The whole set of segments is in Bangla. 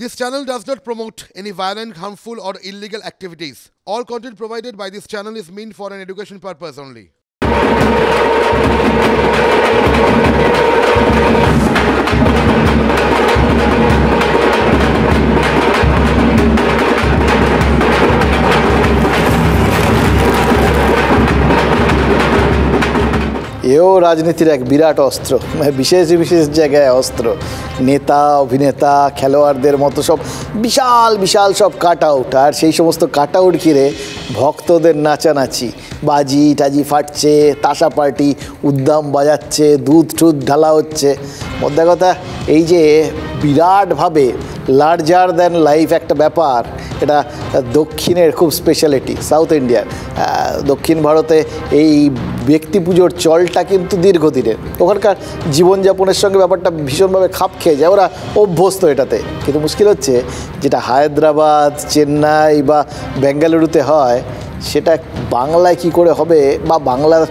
This channel does not promote any violent, harmful, or illegal activities. All content provided by this channel is meant for an education purpose only. এও রাজনীতির এক বিরাট অস্ত্র, বিশেষ বিশেষ জায়গায় অস্ত্র। নেতা, অভিনেতা, খেলোয়াড়দের মতো সব বিশাল বিশাল সব কাট আউট, আর সেই সমস্ত কাট আউট ঘিরে ভক্তদের নাচানাচি, বাজি টাজি ফাটছে, তাসা পার্টি উদ্দাম বাজাচ্ছে, দুধ টুধ ঢালা হচ্ছে। মধ্যে কথা এই যে বিরাটভাবে লার্জার দ্যান লাইফ একটা ব্যাপার, এটা দক্ষিণের খুব স্পেশালিটি। সাউথ ইন্ডিয়ার, দক্ষিণ ভারতে এই ব্যক্তি পুজোর চলটা কিন্তু দীর্ঘদিনের। ওখানকার জীবনযাপনের সঙ্গে ব্যাপারটা ভীষণভাবে খাপ খেয়ে যায়, ওরা অভ্যস্ত এটাতে। কিন্তু মুশকিল হচ্ছে যেটা হায়দ্রাবাদ, চেন্নাই বা বেঙ্গালুরুতে হয়, সেটা বাংলায় কি করে হবে, বা বাংলার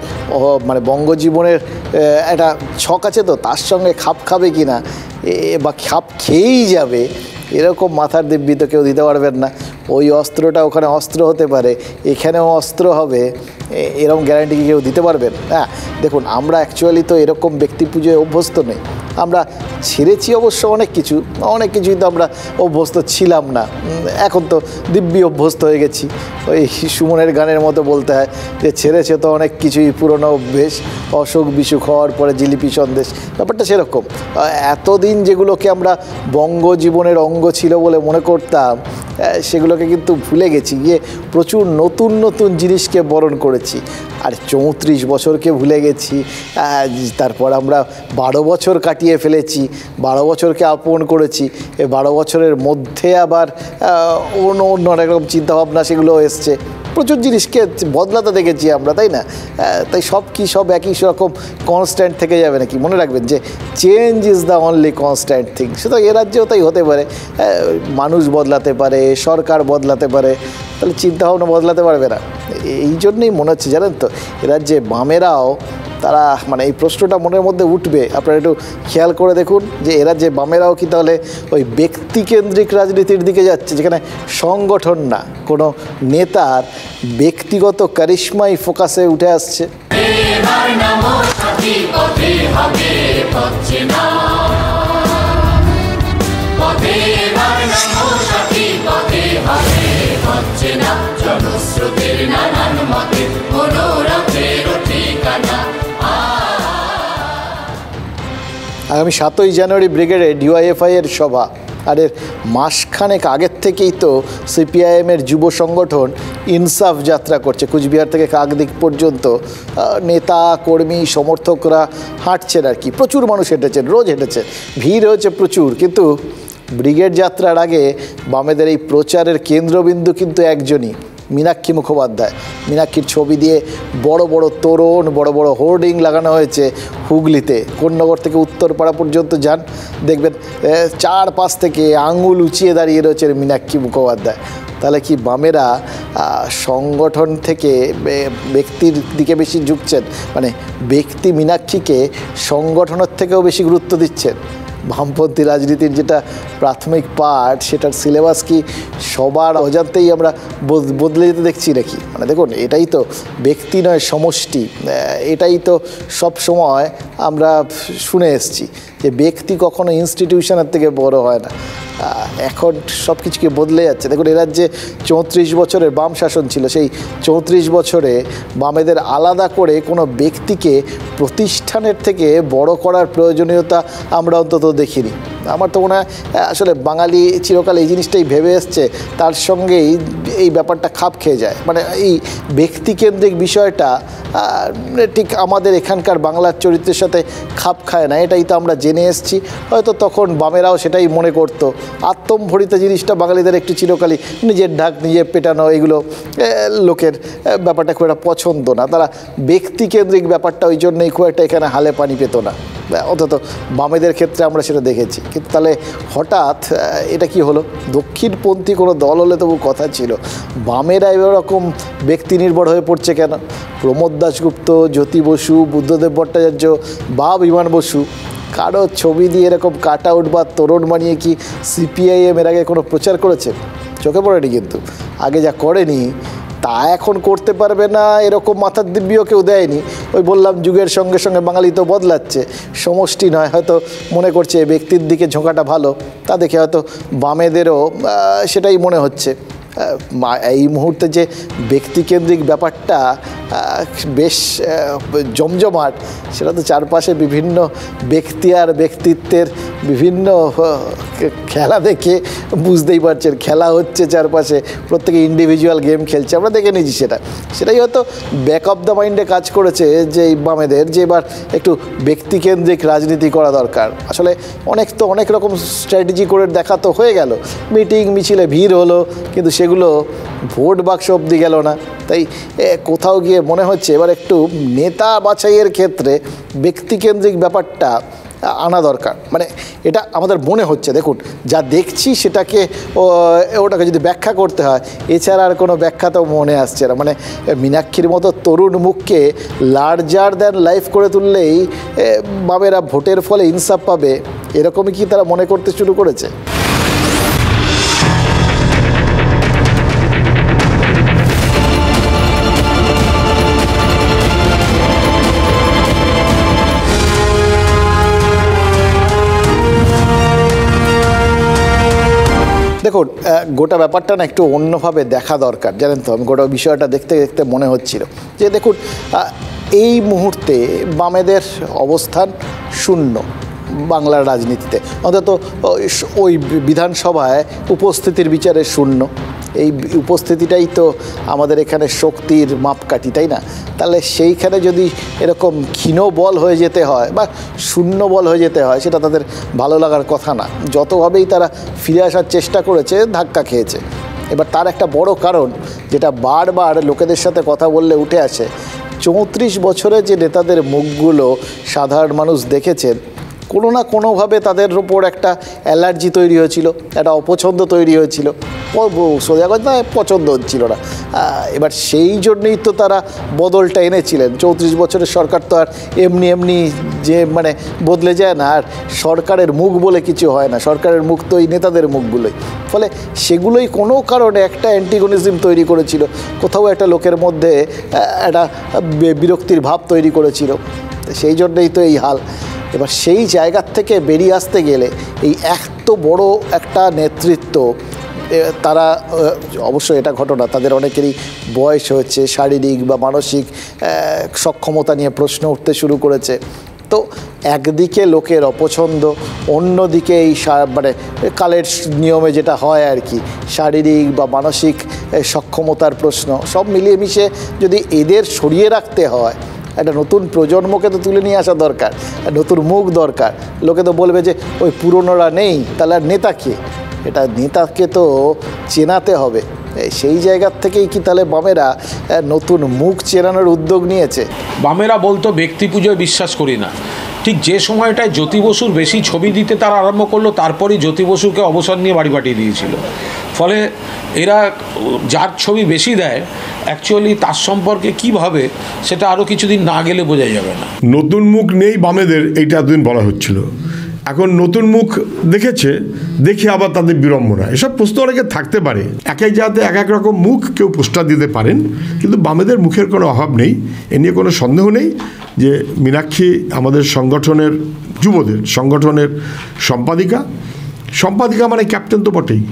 মানে বঙ্গজীবনের একটা ছক আছে তো, তার সঙ্গে খাপ খাবে কি না, বা খাপ খেয়েই যাবে, এরকম মাথার দিব্যি তো কেউ দিতে পারবেন না। ওই অস্ত্রটা ওখানে অস্ত্র হতে পারে, এখানেও অস্ত্র হবে, এরকম গ্যারান্টি কি কেউ দিতে পারবেন? হ্যাঁ, দেখুন, আমরা অ্যাকচুয়ালি তো এরকম ব্যক্তি পুজোয় অভ্যস্ত নেই। আমরা ছেড়েছি অবশ্য অনেক কিছুই তো আমরা অভ্যস্ত ছিলাম না। এখন তো দিব্যি অভ্যস্ত হয়ে গেছি। ওই সুমনের গানের মতো বলতে হয় যে ছেড়েছে তো অনেক কিছুই, পুরনো অভ্যেস, অসুখ বিসুখ হওয়ার পরে জিলিপি সন্দেশ, ব্যাপারটা সেরকম। এতদিন যেগুলোকে আমরা বঙ্গজীবনের অঙ্গ ছিল বলে মনে করতাম, সেগুলোকে কিন্তু ভুলে গেছি, গিয়ে প্রচুর নতুন নতুন জিনিসকে বরণ করেছি। আর 34 বছরকে ভুলে গেছি। তারপর আমরা 12 বছর কাটিয়ে ফেলেছি, 12 বছরকে আপন করেছি। এই 12 বছরের মধ্যে আবার অন্য অন্য অনেক রকম চিন্তাভাবনা সেগুলো এসছে। প্রচুর জিনিসকে বদলাতে দেখেছি আমরা, তাই না? তাই সব একই রকম কনস্ট্যান্ট থেকে যাবে নাকি? মনে রাখবেন যে change is the only constant thing. সুতরাং এ রাজ্যেও তাই হতে পারে, মানুষ বদলাতে পারে, সরকার বদলাতে পারে, তাহলে চিন্তাভাবনা বদলাতে পারবে না। এই জন্যই মনে হচ্ছে, জানেন তো, এ রাজ্যে বামেরাও তারা, মানে এই প্রশ্নটা মনের মধ্যে উঠবে, আপনারা একটু খেয়াল করে দেখুন যে এরা যে বামেরাও কি তাহলে ওই ব্যক্তিকেন্দ্রিক রাজনীতির দিকে যাচ্ছে, যেখানে সংগঠন না, কোনো নেতার ব্যক্তিগত কারিশমাই ফোকাসে উঠে আসছে। আগামী 7ই জানুয়ারি ব্রিগেডে ডিওয়াইএফআই এর সভা, আর এর মাসখানেক আগের থেকেই তো সিপিআইএমের যুব সংগঠন ইনসাফ যাত্রা করছে। কুচবিহার থেকে কাকদ্বীপ পর্যন্ত নেতা, কর্মী, সমর্থকরা হাঁটছেন আর কি। প্রচুর মানুষ হেঁটেছেন, রোজ হেঁটেছেন, ভিড় হয়েছে প্রচুর। কিন্তু ব্রিগেড যাত্রার আগে বামেদের এই প্রচারের কেন্দ্রবিন্দু কিন্তু একজনই, মীনাক্ষী মুখোপাধ্যায়। মীনাক্ষীর ছবি দিয়ে বড় বড় তোরণ, বড় বড় হোর্ডিং লাগানো হয়েছে হুগলিতে। কোন্নগর থেকে উত্তরপাড়া পর্যন্ত যান, দেখবেন চারপাশ থেকে আঙুল উঁচিয়ে দাঁড়িয়ে রয়েছে মীনাক্ষী মুখোপাধ্যায়। তাহলে কি বামেরা সংগঠন থেকে ব্যক্তির দিকে বেশি ঝুঁকছেন, মানে ব্যক্তি মীনাক্ষীকে সংগঠনের থেকেও বেশি গুরুত্ব দিচ্ছেন? বামপন্থী রাজনীতির যেটা প্রাথমিক পাঠ, সেটার সিলেবাস কি সবার অজান্তেই আমরা বদলে যেতে দেখছি নাকি? মানে দেখুন, এটাই তো ব্যক্তি নয় সমষ্টি, এটাই তো সব সময় আমরা শুনে এসেছি যে ব্যক্তি কখনো ইনস্টিটিউশনের থেকে বড় হয় না। এখন সব কিছুকে বদলে যাচ্ছে। দেখুন, এ রাজ্যে 34 বছরের বাম শাসন ছিল, সেই 34 বছরে বামেদের আলাদা করে কোনো ব্যক্তিকে প্রতিষ্ঠানের থেকে বড় করার প্রয়োজনীয়তা আমরা অন্তত দেখিনি। আমার তো মনে হয় আসলে বাঙালি চিরকাল এই জিনিসটাই ভেবে এসছে, তার সঙ্গেই এই ব্যাপারটা খাপ খেয়ে যায়। মানে এই ব্যক্তিকেন্দ্রিক বিষয়টা ঠিক আমাদের এখানকার বাংলার চরিত্রের সাথে খাপ খায় না, এটাই তো আমরা জেনে এসেছি। হয়তো তখন বামেরাও সেটাই মনে করতো। আত্মম্ভরিত জিনিসটা বাঙালিদের একটু চিরকালই, নিজের ঢাক নিজে পেটানো, এগুলো লোকের ব্যাপারটা খুব একটা পছন্দ না। তারা ব্যক্তিকেন্দ্রিক ব্যাপারটা ওই জন্যই খুব একটা এখানে হালে পানি পেত না। অন্তত বামেদের ক্ষেত্রে আমরা সেটা দেখেছি। কিন্তু তাহলে হঠাৎ এটা কি হলো? দক্ষিণপন্থী কোনো দল হলে তবু কথা ছিল, বামেরা এরকম ব্যক্তি নির্ভর হয়ে পড়ছে কেন? প্রমোদ দাশগুপ্ত, জ্যোতি বসু, বুদ্ধদেব ভট্টাচার্য বা বিমান বসু, কারো ছবি দিয়ে এরকম কাট আউট বা তোরণ বানিয়ে কি সিপিআইএম এর আগে কোনো প্রচার করেছে? চোখে পড়েনি। কিন্তু আগে যা করেনি তা এখন করতে পারবে না এরকম মাথার দিব্যিও কেউ দেয়নি। ওই বললাম, যুগের সঙ্গে সঙ্গে বাঙালি তো বদলাচ্ছে, সমষ্টি নয়। হয়তো মনে করছে ব্যক্তির দিকে ঝোঁকাটা ভালো, তা দেখে হয়তো বামেদেরও সেটাই মনে হচ্ছে। এই মুহূর্তে যে ব্যক্তিকেন্দ্রিক ব্যাপারটা বেশ জমজমাট, সেটা তো চারপাশে বিভিন্ন ব্যক্তি আর ব্যক্তিত্বের বিভিন্ন খেলা দেখে বুঝতেই পারছেন। খেলা হচ্ছে চারপাশে, প্রত্যেকে ইন্ডিভিজুয়াল গেম খেলছে, আমরা দেখে নিয়েছি। সেটাই হয়তো ব্যাক অফ দ্য মাইন্ডে কাজ করেছে যে এই বামেদের, যে এবার একটু ব্যক্তিকেন্দ্রিক রাজনীতি করা দরকার। আসলে অনেক রকম স্ট্র্যাটেজি করে দেখা তো হয়ে গেল, মিটিং মিছিলে ভিড় হলো, কিন্তু সেগুলো ভোট বাক্স অবধি গেল না। তাই কোথাও গিয়ে মনে হচ্ছে এবার একটু নেতা বাছাইয়ের ক্ষেত্রে ব্যক্তিকেন্দ্রিক ব্যাপারটা আনা দরকার। মানে এটা আমাদের মনে হচ্ছে, দেখুন যা দেখছি সেটাকে ওটাকে যদি ব্যাখ্যা করতে হয়, এছাড়া আর কোনো ব্যাখ্যা তো মনে আসছে না। মানে মীনাক্ষীর মতো তরুণ মুখকে লার্জার দ্যান লাইফ করে তুললেই বামেরা ভোটের ফলে ইনসাফ পাবে, এরকমই কি তারা মনে করতে শুরু করেছে? দেখুন, গোটা ব্যাপারটা না একটু অন্যভাবে দেখা দরকার, জানেন তো। আমি গোটা বিষয়টা দেখতে দেখতে মনে হচ্ছিল যে দেখুন, এই মুহূর্তে বামেদের অবস্থান শূন্য বাংলার রাজনীতিতে, অন্তত ওই বিধানসভায় উপস্থিতির বিচারে শূন্য। এই উপস্থিতিটাই তো আমাদের এখানে শক্তির মাপকাঠি, তাই না? তাহলে সেইখানে যদি এরকম ক্ষীণ বল হয়ে যেতে হয় বা শূন্য বল হয়ে যেতে হয়, সেটা তাদের ভালো লাগার কথা না। যতভাবেই তারা ফিরে আসার চেষ্টা করেছে, ধাক্কা খেয়েছে। এবার তার একটা বড় কারণ, যেটা বারবার লোকেদের সাথে কথা বললে উঠে আসে, 34 বছরে যে নেতাদের মুখগুলো সাধারণ মানুষ দেখেছেন, কোনো না কোনোভাবে তাদের ওপর একটা অ্যালার্জি তৈরি হয়েছিল, একটা অপছন্দ তৈরি হয়েছিল, সোজা কথা পছন্দ হচ্ছিল না। এবার সেই জন্যই তো তারা বদলটা এনেছিলেন। 34 বছরের সরকার তো আর এমনি যে মানে বদলে যায় না, আর সরকারের মুখ বলে কিছু হয় না, সরকারের মুখ তো এই নেতাদের মুখগুলোই। ফলে সেগুলোই কোনো কারণে একটা অ্যান্টিগনিজম তৈরি করেছিল, কোথাও একটা লোকের মধ্যে একটা বিরক্তির ভাব তৈরি করেছিল। সেই জন্যই তো এই হাল। এবার সেই জায়গার থেকে বেরিয়ে আসতে গেলে এই এত বড় একটা নেতৃত্ব, তারা অবশ্যই এটা ঘটনা, তাদের অনেকেরই বয়স হয়েছে, শারীরিক বা মানসিক সক্ষমতা নিয়ে প্রশ্ন উঠতে শুরু করেছে। তো একদিকে লোকের অপছন্দ, অন্যদিকে এই মানে কালের নিয়মে যেটা হয় আর কি, শারীরিক বা মানসিক সক্ষমতার প্রশ্ন, সব মিলিয়ে মিশে যদি এদের সরিয়ে রাখতে হয়, একটা নতুন প্রজন্মকে তো তুলে নিয়ে আসা দরকার, নতুন মুখ দরকার। লোকে তো বলবে যে ওই পুরনোরা নেই, তাহলে আর নেতা কে? এটা নেতাকে তো চেনাতে হবে। সেই জায়গার থেকেই কি তাহলে বামেরা নতুন মুখ চেনানোর উদ্যোগ নিয়েছে? বামেরা বলতো ব্যক্তি পুজোয় বিশ্বাস করি না। ঠিক যে সময়টায় জ্যোতি বসুর বেশি ছবি দিতে তারা আরম্ভ করলো, তারপরেই জ্যোতি বসুকে অবসর নিয়ে বাড়ি পাঠিয়ে দিয়েছিল। ফলে এরা যার ছবি বেশি দেয়, অ্যাকচুয়ালি তার সম্পর্কে কী ভাবে সেটা আরও কিছুদিন না গেলে বোঝা যাবে না। নতুন মুখ নেই বামেদের, এইটা এতদিন বলা হচ্ছিল। এখন নতুন মুখ দেখেছে, দেখে আবার তাদের বিড়ম্বনা, এসব প্রশ্ন অনেকে থাকতে পারে। এক এক জায়গাতে এক এক রকম মুখ কেউ পোস্টার দিতে পারেন, কিন্তু বামেদের মুখের কোনো অভাব নেই, এ নিয়ে কোনো সন্দেহ নেই যে মীনাক্ষী আমাদের সংগঠনের, যুবদের সংগঠনের সম্পাদিকা মানে ক্যাপ্টেন তো বটেই।